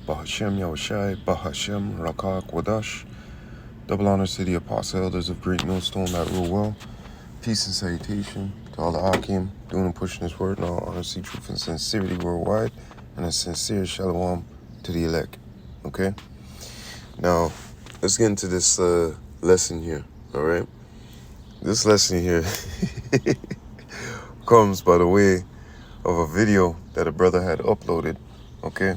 Bahashem Yahushai, Bahashem Rakak Wadash. Double honors to the apostle elders of Great Millstone that rule well. Peace and salutation to all the Akim doing and pushing this word in all honesty, truth, and sincerity worldwide. And a sincere shalom to the elect. Okay? Now, let's get into this lesson here. All right? This lesson here comes by the way of a video that a brother had uploaded. Okay?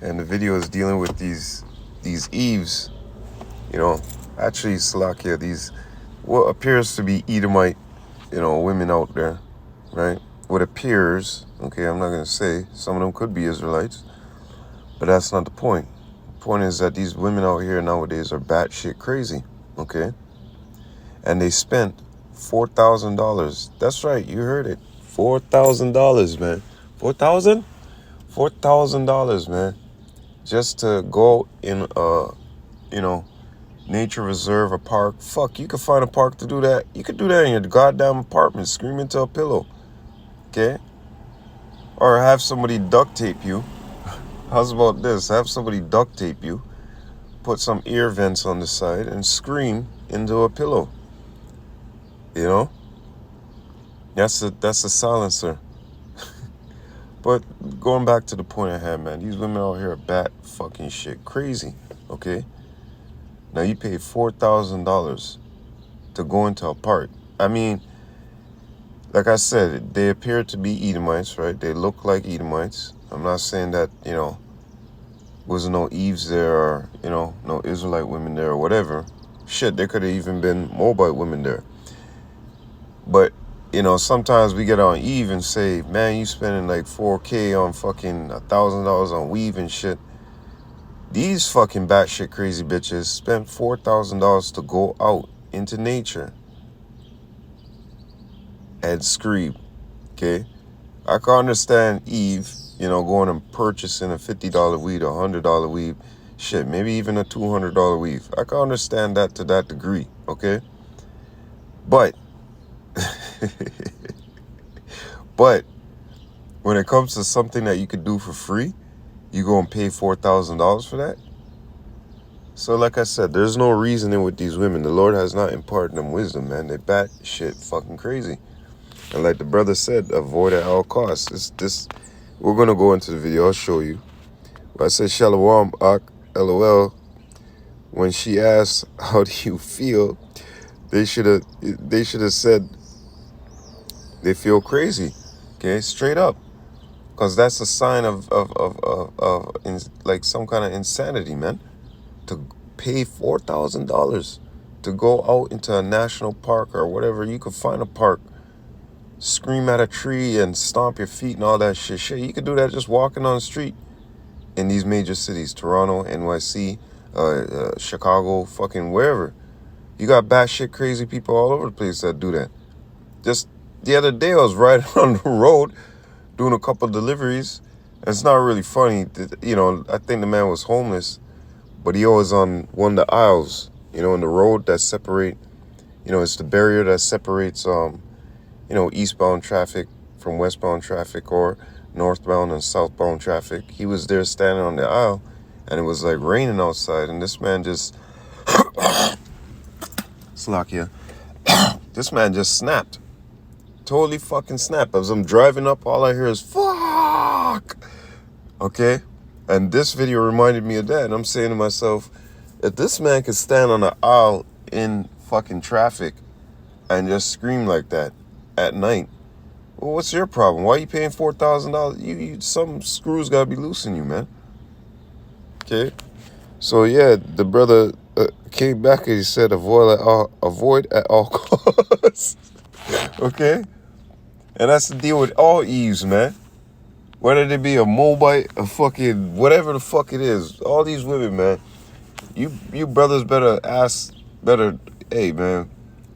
And the video is dealing with these Eves, actually Salakia, these what appears to be Edomite, women out there, right? What appears, okay, I'm not going to say, some of them could be Israelites, but that's not the point. The point is that these women out here nowadays are batshit crazy, okay? And they spent $4,000. That's right, you heard it. $4,000, man. $4,000? $4,000, man. Just to go in nature reserve, a park. Fuck, you could find a park to do that. You could do that in your goddamn apartment, scream into a pillow. Okay? Or have somebody duct tape you. How's about this? Have somebody duct tape you, put some ear vents on the side, and scream into a pillow. That's a silencer. But going back to the point I had, man, these women out here are bat fucking shit crazy, okay? Now you paid $4,000 to go into a park. I mean, like I said, they appear to be Edomites, right? They look like Edomites. I'm not saying that, wasn't no Eves there or, no Israelite women there or whatever. Shit, there could have even been Moabite women there. But, sometimes we get on Eve and say, man, you spending like $4K on fucking $1,000 on weave and shit. These fucking batshit crazy bitches spent $4,000 to go out into nature and scream, okay? I can understand Eve, going and purchasing a $50 weave, a $100 weave, shit, maybe even a $200 weave. I can understand that to that degree, okay? But when it comes to something that you could do for free, you go and pay $4,000 for that? So like I said, there's no reasoning with these women. The Lord has not imparted them wisdom, man. They bat shit fucking crazy. And like the brother said, avoid at all costs. We're going to go into the video. I'll show you. But I said, Shalom, Ak, LOL. When she asked, how do you feel? They should have said they feel crazy. Okay, straight up. Because that's a sign of like some kind of insanity, man. To pay $4,000 to go out into a national park or whatever. You could find a park, scream at a tree and stomp your feet and all that shit. Shit, you could do that just walking on the street in these major cities. Toronto, NYC, Chicago, fucking wherever. You got batshit crazy people all over the place that do that. Just the other day I was riding on the road doing a couple deliveries. It's not really funny. I think the man was homeless, but he was on one of the aisles, in the road that separate, it's the barrier that separates, eastbound traffic from westbound traffic or northbound and southbound traffic. He was there standing on the aisle and it was like raining outside and this man just, Slakia, this man just snapped. Totally fucking snapped. As I'm driving up, all I hear is, fuck! Okay? And this video reminded me of that. And I'm saying to myself, if this man could stand on the aisle in fucking traffic and just scream like that at night, well, what's your problem? Why are you paying $4,000? You some screws gotta be loose in you, man. Okay? So yeah, the brother came back and he said, avoid at all costs. Okay? And that's the deal with all Eves, man. Whether they be a Moabite, a fucking whatever the fuck it is. All these women, man. You brothers better hey, man.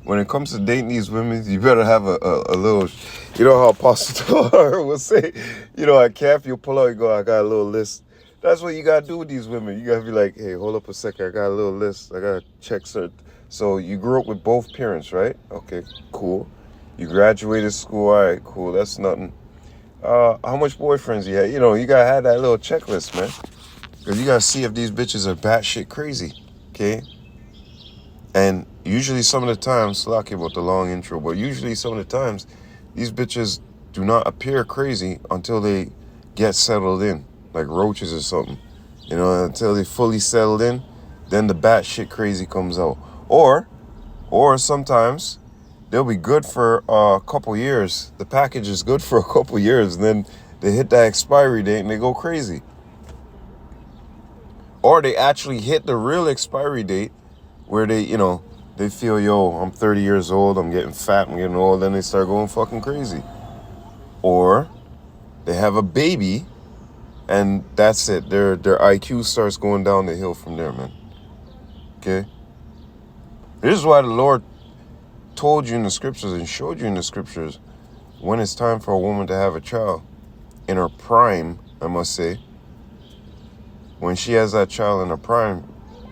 When it comes to dating these women, you better have a little, how Apostle Tahar will say, at camp, you'll pull out, you go, I got a little list. That's what you got to do with these women. You got to be like, hey, hold up a second. I got a little list. I got to check certain. So you grew up with both parents, right? Okay, cool. You graduated school. All right, cool. That's nothing. How much boyfriends you had? You gotta have that little checklist, man. Because you gotta see if these bitches are batshit crazy, okay? And usually some of the times, lucky about the long intro, but usually some of the times, these bitches do not appear crazy until they get settled in, like roaches or something. You know, until they fully settled in, then the batshit crazy comes out. Or sometimes they'll be good for a couple years. The package is good for a couple years, and then they hit that expiry date and they go crazy. Or they actually hit the real expiry date where they, you know, they feel, yo, I'm 30 years old, I'm getting fat, I'm getting old, then they start going fucking crazy. Or they have a baby and that's it. Their IQ starts going down the hill from there, man. Okay? This is why the Lord told you in the scriptures and showed you in the scriptures when it's time for a woman to have a child. In her prime, I must say. When she has that child in her prime,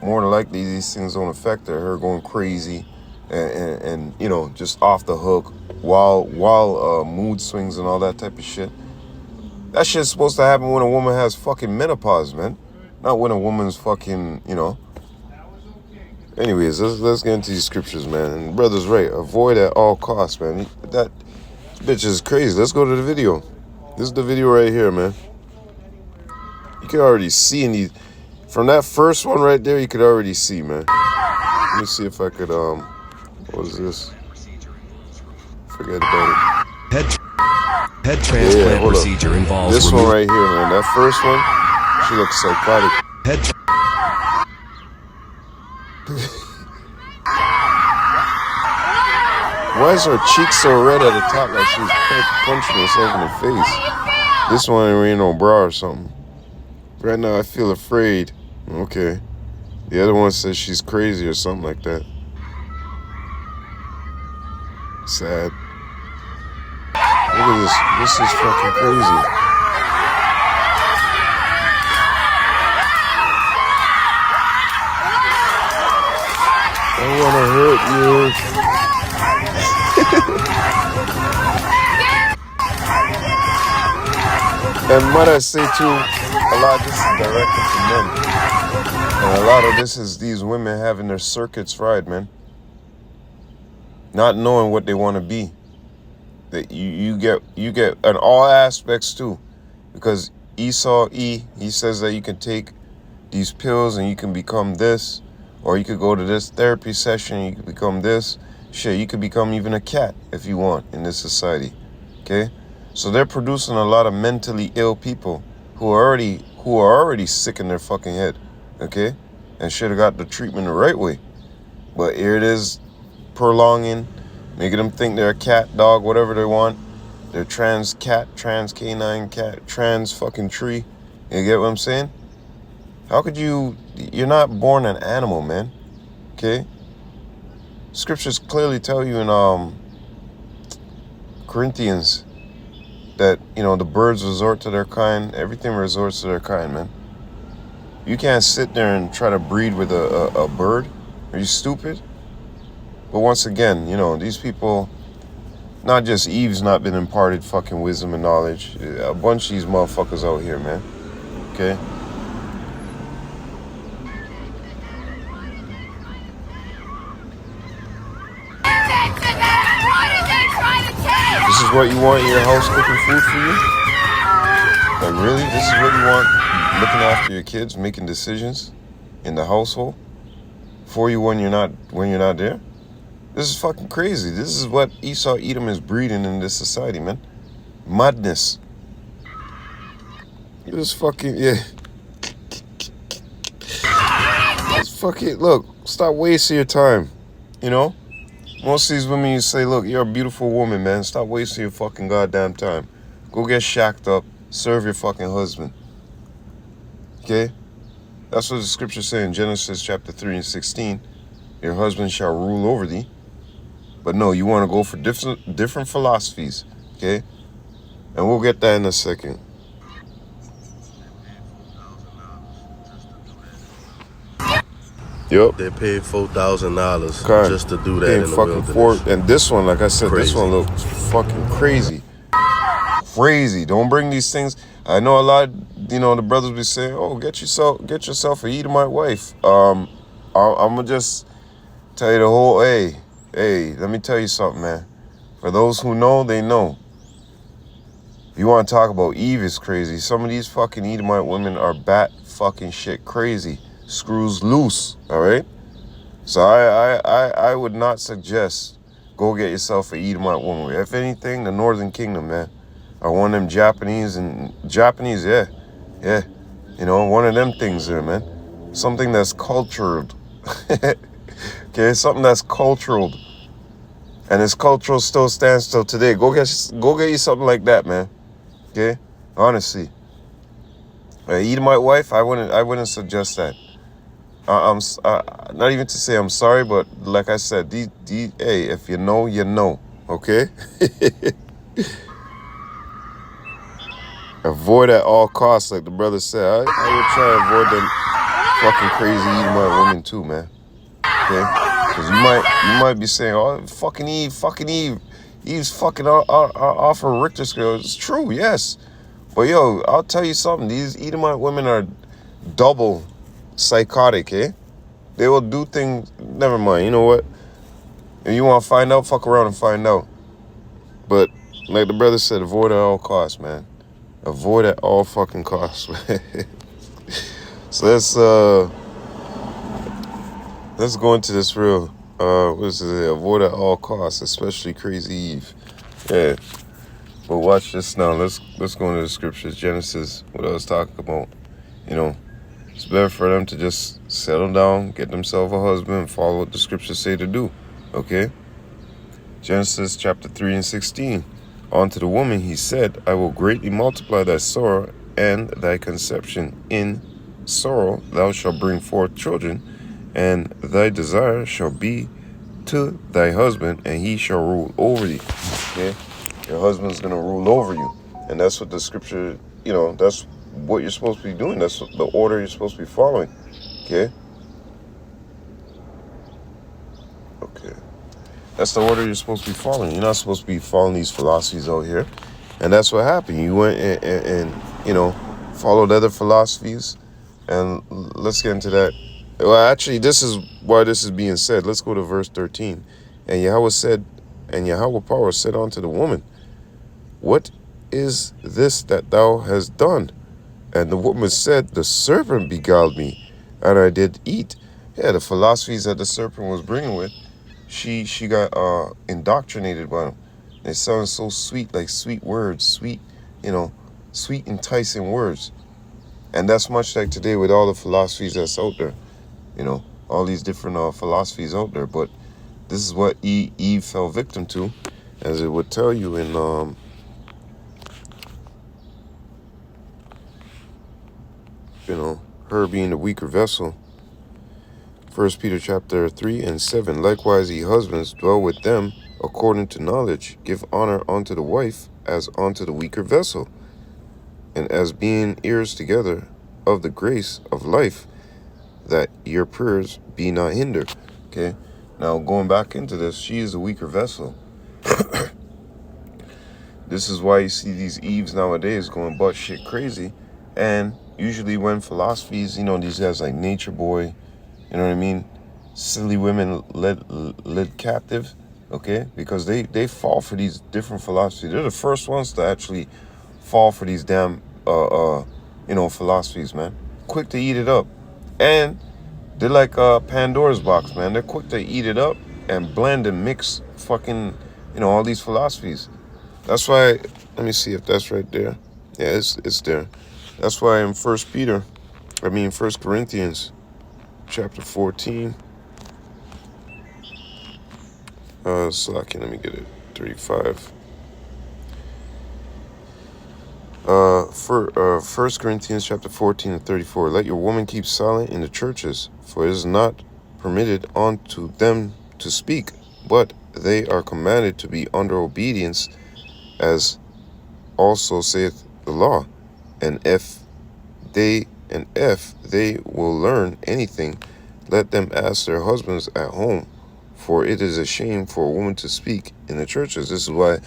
more than likely these things don't affect her going crazy and you know, just off the hook while mood swings and all that type of shit. That shit's supposed to happen when a woman has fucking menopause, man. Not when a woman's fucking, you know. Anyways, let's get into these scriptures, man. And brother's right. Avoid at all costs, man. That bitch is crazy. Let's go to the video. This is the video right here, man. You can already see in these. From that first one right there, you could already see, man. Let me see if I could, what is this? Forget about it. Head transplant procedure involves this one right here, man. That first one, she looks psychotic. Why is her cheeks so red at the top like she's punching herself in the face? This one ain't wearing no bra or something. Right now, I feel afraid. Okay. The other one says she's crazy or something like that. Sad. Look at this. This is fucking crazy. I wanna hurt you. And what I say too, a lot of this is directed to men. And a lot of this is these women having their circuits fried, man. Not knowing what they want to be. That you get in all aspects too. Because Esau he says that you can take these pills and you can become this. Or you could go to this therapy session and you could become this. Shit, you could become even a cat if you want in this society. Okay? So they're producing a lot of mentally ill people who are already sick in their fucking head. Okay? And should have got the treatment the right way. But here it is, prolonging, making them think they're a cat, dog, whatever they want. They're trans cat, trans canine cat, trans fucking tree. You get what I'm saying? How could you're not born an animal, man. Okay? Scriptures clearly tell you in Corinthians that, you know, the birds resort to their kind. Everything resorts to their kind, man. You can't sit there and try to breed with a bird. Are you stupid? But once again, you know, these people, not just Eve's not been imparted fucking wisdom and knowledge. A bunch of these motherfuckers out here, man. Okay? This is what you want in your house cooking food for you? Like really? This is what you want looking after your kids, making decisions in the household for you when you're not there? This is fucking crazy. This is what Esau Edom is breeding in this society, man. Madness. This fucking This fucking look, stop wasting your time. You know? Most of these women, you say, look, you're a beautiful woman, man. Stop wasting your fucking goddamn time. Go get shacked up. Serve your fucking husband. Okay? That's what the scriptures say in Genesis chapter 3 and 16. Your husband shall rule over thee. But no, you want to go for different philosophies. Okay? And we'll get that in a second. Yep. They paid $4,000 just to do that in the wilderness. And this one, like I said, This one looks fucking crazy. Crazy. Don't bring these things. I know a lot of the brothers be saying, "Oh, get yourself a Edomite wife." I'm gonna just tell you the whole. Hey, let me tell you something, man. For those who know, they know. If you want to talk about Eve is crazy, some of these fucking Edomite women are bat fucking shit crazy. Screws loose, all right? So I would not suggest go get yourself a Edomite woman. If anything, the Northern Kingdom, man. Or one of them Japanese, yeah. One of them things there, man. Something that's cultured. Okay, something that's cultured. And its cultural still stands till today. Go get you something like that, man. Okay? Honestly. Edomite wife, I wouldn't suggest that. I'm not even to say I'm sorry, but like I said, hey, if you know, you know, okay? Avoid at all costs, like the brother said. I would try to avoid them fucking crazy Edomite women too, man. Okay? Because you might be saying, oh, fucking Eve. Eve's fucking off her Richter scale. It's true, yes. But yo, I'll tell you something. These Edomite women are double psychotic, eh? They will do things. Never mind. You know what? If you want to find out, fuck around and find out. But like the brother said, avoid at all costs, man. Avoid at all fucking costs, man. So let's go into this real. What is it? Avoid at all costs, especially Crazy Eve. Yeah. But watch this now. Let's go into the scriptures. Genesis. What I was talking about. It's better for them to just settle down, get themselves a husband, and follow what the scriptures say to do. Okay? Genesis chapter 3 and 16. Unto the woman he said, I will greatly multiply thy sorrow and thy conception. In sorrow thou shalt bring forth children, and thy desire shall be to thy husband, and he shall rule over thee. Okay? Your husband's going to rule over you. And that's what the scripture, that's what you're supposed to be doing. That's the order you're supposed to be following. Okay? Okay. That's the order you're supposed to be following. You're not supposed to be following these philosophies out here. And that's what happened. You went and followed other philosophies. And let's get into that. Well, actually, this is why this is being said. Let's go to verse 13. And Yahweh power said unto the woman, what is this that thou hast done? And the woman said, the serpent beguiled me, and I did eat. Yeah, the philosophies that the serpent was bringing with, she got indoctrinated by them. They sound so sweet, like sweet words, sweet enticing words. And that's much like today with all the philosophies that's out there. All these different philosophies out there. But this is what Eve fell victim to, as it would tell you in her being the weaker vessel. 1 Peter chapter 3 and 7. Likewise, ye husbands, dwell with them according to knowledge. Give honor unto the wife as unto the weaker vessel, and as being heirs together of the grace of life, that your prayers be not hindered. Okay? Now, going back into this, she is the weaker vessel. This is why you see these Eves nowadays going butt shit crazy. And usually when philosophies, these guys like Nature Boy, you know what I mean? Silly women led captive, okay? Because they fall for these different philosophies. They're the first ones to actually fall for these damn, philosophies, man. Quick to eat it up. And they're like Pandora's box, man. They're quick to eat it up and blend and mix fucking, all these philosophies. That's why, let me see if that's right there. Yeah, it's there. That's why in 1 Corinthians chapter 14, let me get it, 35. 1 Corinthians chapter 14 and 34. Let your woman keep silent in the churches, for it is not permitted unto them to speak, but they are commanded to be under obedience, as also saith the law. And if they will learn anything, let them ask their husbands at home, for it is a shame for a woman to speak in the churches. This is why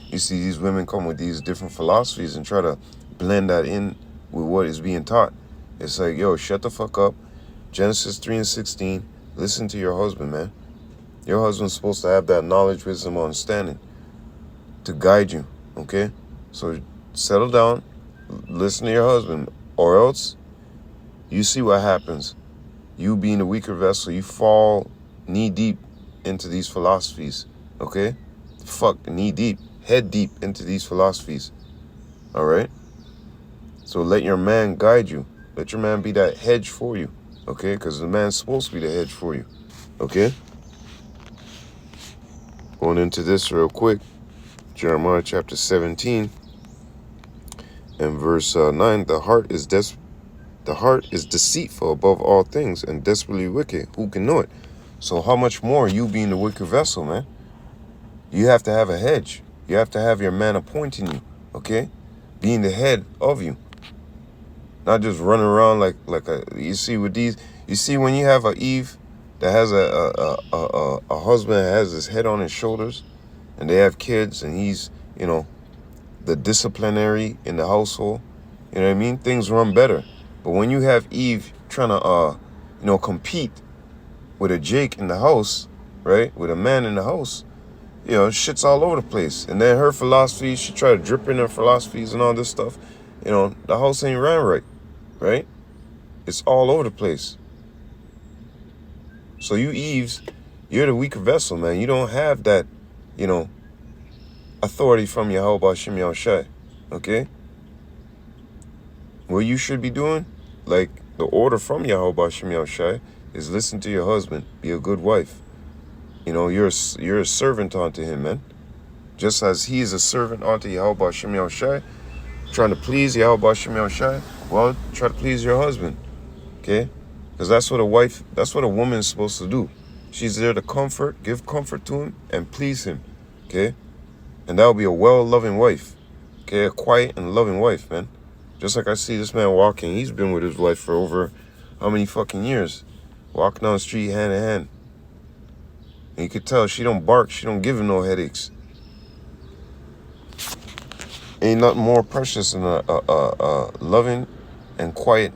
you see these women come with these different philosophies and try to blend that in with what is being taught. It's like, yo, shut the fuck up. Genesis 3:16. Listen to your husband, man. Your husband's supposed to have that knowledge, wisdom, understanding to guide you, okay? So settle down, listen to your husband, or else you see what happens. You being the weaker vessel, you fall knee deep into these philosophies, okay? Fuck, knee deep, head deep into these philosophies, all right? So let your man guide you. Let your man be that hedge for you, okay? Because the man's supposed to be the hedge for you, okay? Going into this real quick, Jeremiah chapter 17 and verse 9, the heart is deceitful above all things and desperately wicked. Who can know it? So how much more you being the wicked vessel, man? You have to have a hedge. You have to have your man appointing you, okay? Being the head of you. Not just running around like a, you see with these, you see when you have a Eve that has a husband that has his head on his shoulders and they have kids and he's, you know, the disciplinary in the household, you know what I mean? Things run better. But when you have Eve trying to, you know, compete with a Jake in the house, right? With a man in the house, you know, shit's all over the place. And then her philosophy, she try to drip in her philosophies and all this stuff. You know, the house ain't ran right, right? It's all over the place. So you Eves, you're the weaker vessel, man. You don't have that, you know, authority from Yahweh Shem Yahushai, okay? What you should be doing, like the order from Yahweh Shem Yahushai, is listen to your husband, be a good wife. You know, you're a servant unto him, man. Just as he is a servant unto Yahweh Shem Yahushai, trying to please Yahweh Shem Yahushai, well, try to please your husband, okay? Because that's what a woman is supposed to do. She's there to comfort, give comfort to him, and please him, okay? And that will be a well-loving wife, okay? A quiet and loving wife, man. Just like I see this man walking. He's been with his wife for over how many fucking years? Walking down the street hand in hand. And you could tell she don't bark. She don't give him no headaches. Ain't nothing more precious than a loving and quiet,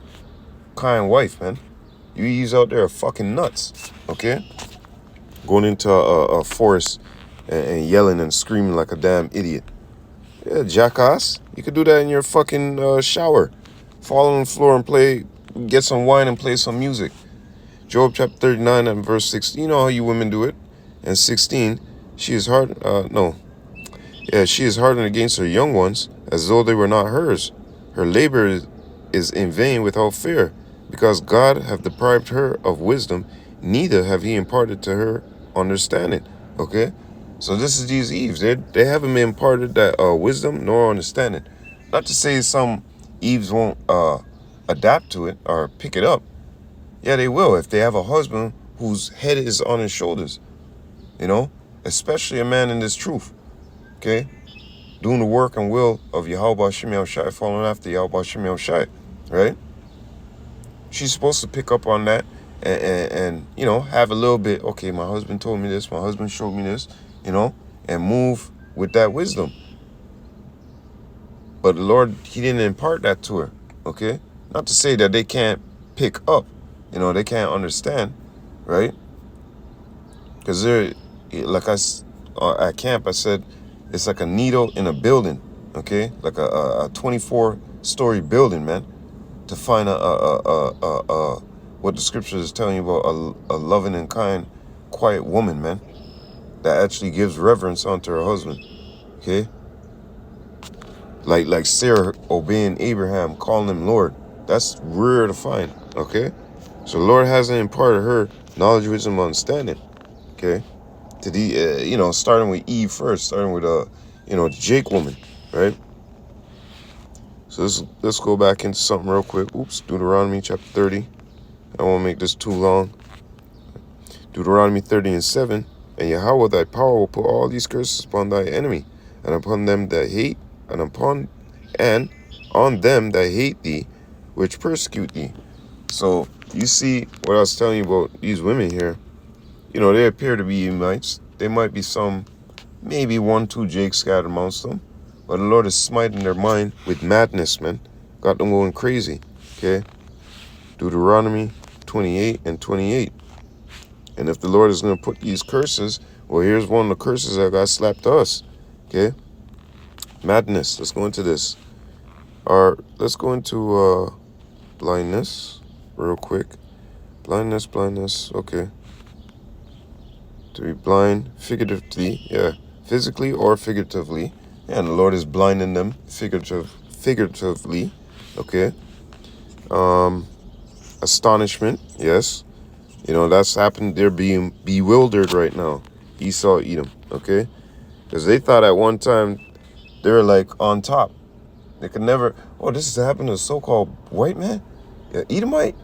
kind wife, man. You Eves out there are fucking nuts, okay? Going into a forest and yelling and screaming like a damn idiot. Yeah, jackass. You could do that in your fucking shower. Fall on the floor and get some wine and play some music. Job chapter 39 and verse 16. You know how you women do it. And 16, she is hardened against her young ones, as though they were not hers. Her labor is in vain without fear, because God hath deprived her of wisdom, neither have he imparted to her understanding. Okay? So this is these Eves. They haven't been imparted that wisdom nor understanding. Not to say some Eves won't adapt to it or pick it up. Yeah, they will if they have a husband whose head is on his shoulders. You know? Especially a man in this truth. Okay? Doing the work and will of Yahweh Shem Yahushai, following after Yahweh Shem Yahushai. Right? She's supposed to pick up on that and you know, have a little bit, okay, my husband told me this, my husband showed me this, you know, and move with that wisdom. But the Lord, he didn't impart that to her, okay? Not to say that they can't pick up, you know, they can't understand, right? Because they're, like at camp, I said, it's like a needle in a building, okay? Like a 24-story building, man, to find what the scripture is telling you about a loving and kind, quiet woman, man, that actually gives reverence unto her husband, okay? Like Sarah obeying Abraham, calling him Lord. That's rare to find, okay? So the Lord hasn't imparted her knowledge, wisdom, understanding, okay? To the, you know, starting with Eve first, starting with, you know, the Jake woman, right? So let's go back into something real quick. Oops, Deuteronomy chapter 30. I won't make this too long. Deuteronomy 30 and 7. And Yahweh thy power will put all these curses upon thy enemy, and upon them that hate, and on them that hate thee, which persecute thee. So you see what I was telling you about these women here. You know, they appear to be Edomites. There might be some, maybe 1, 2 Jakes scattered amongst them. But the Lord is smiting their mind with madness, man. Got them going crazy. Okay? Deuteronomy 28 and 28. And if the Lord is going to put these curses, well, here's one of the curses that got slapped to us. Okay? Madness. Let's go into this. Let's go into blindness real quick. Blindness. Okay. To be blind figuratively. Yeah. Physically or figuratively. Yeah, and the Lord is blinding them figuratively. Okay. Astonishment. Yes. You know, that's happened. They're being bewildered right now. Esau, Edom. Okay. Because they thought at one time they were like on top. They could never, oh, this is happening to a so-called white man? Yeah, Edomite?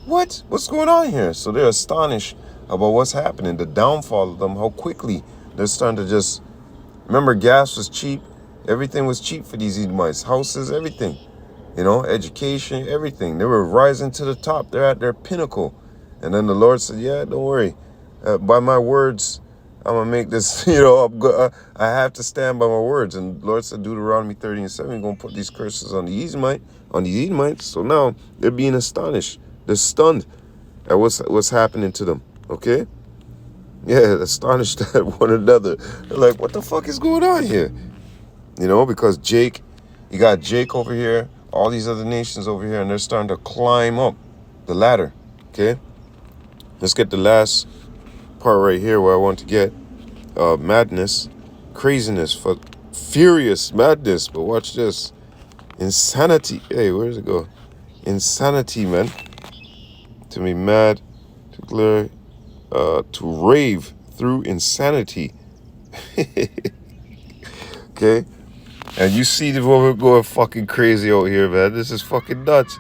What? What's going on here? So they're astonished about what's happening, the downfall of them, how quickly they're starting to just, remember gas was cheap. Everything was cheap for these Edomites. Houses, everything. You know, education, everything. They were rising to the top. They're at their pinnacle. And then the Lord said, yeah, don't worry. By my words, I'm going to make this, you know, I have to stand by my words. And the Lord said, Deuteronomy 30 and 7, you're going to put these curses on the Edomites. So now they're being astonished. They're stunned at what's happening to them. Okay? Yeah, astonished at one another. They're like, what the fuck is going on here? You know, because you got Jake over here, all these other nations over here, and they're starting to climb up the ladder. Okay? Let's get the last part right here where I want to get madness, craziness, furious madness. But watch this. Insanity. Hey, where does it go? Insanity, man. To be mad, to glare, to rave through insanity. Okay? And you see the woman going fucking crazy out here, man. This is fucking nuts.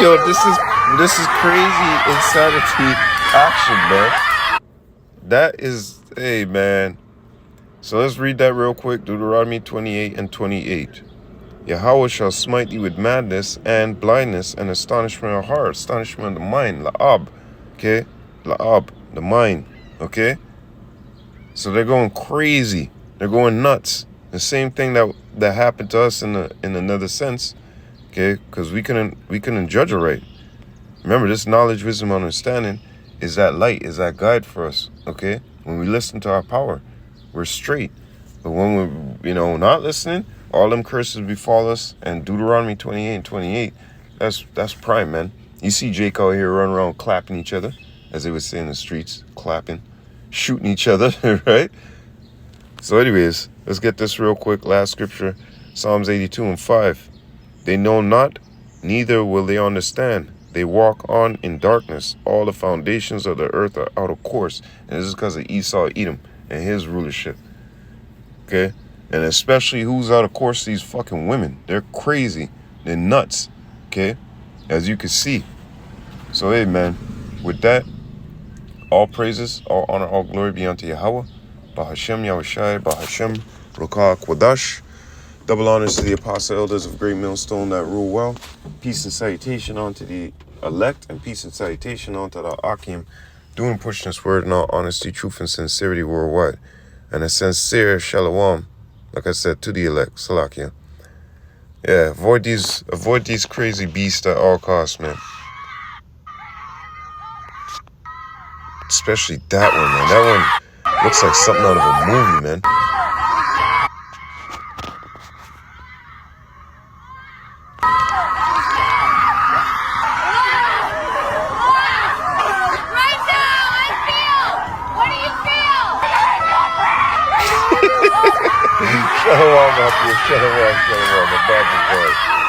Yo, this is crazy insanity action, man. That is, hey, man. So let's read that real quick. Deuteronomy 28 and 28. Yahweh shall smite thee with madness and blindness and astonishment of heart, astonishment of the mind, la'ab, okay? La'ab, the mind, okay? So they're going crazy. They're going nuts. The same thing that happened to us in another sense. Okay, because we couldn't judge it right. Remember, this knowledge, wisdom, understanding is that light, is that guide for us. Okay, when we listen to our power, we're straight. But when we're not listening, all them curses befall us. And Deuteronomy 28 and 28, that's prime, man. You see Jake out here running around clapping each other, as they would say in the streets, clapping, shooting each other, right? So, anyways, let's get this real quick. Last scripture, Psalms 82 and 5. They know not, neither will they understand. They walk on in darkness. All the foundations of the earth are out of course. And this is because of Esau, Edom, and his rulership. Okay? And especially who's out of course? These fucking women. They're crazy. They're nuts. Okay? As you can see. So, hey, man. With that, all praises, all honor, all glory be unto Yahweh. Bahashem Yahushai, Bahashem Rukah Kwadash. Double honors to the apostle elders of Great Millstone that rule well. Peace and salutation unto the elect, and peace and salutation unto the Akim, doing and pushing this word in all honesty, truth, and sincerity worldwide. And a sincere shalom, like I said, to the elect, Salakia. Yeah, avoid these crazy beasts at all costs, man. Especially that one, man. That one looks like something out of a movie, man. Shalom, Shalom, my bad boy.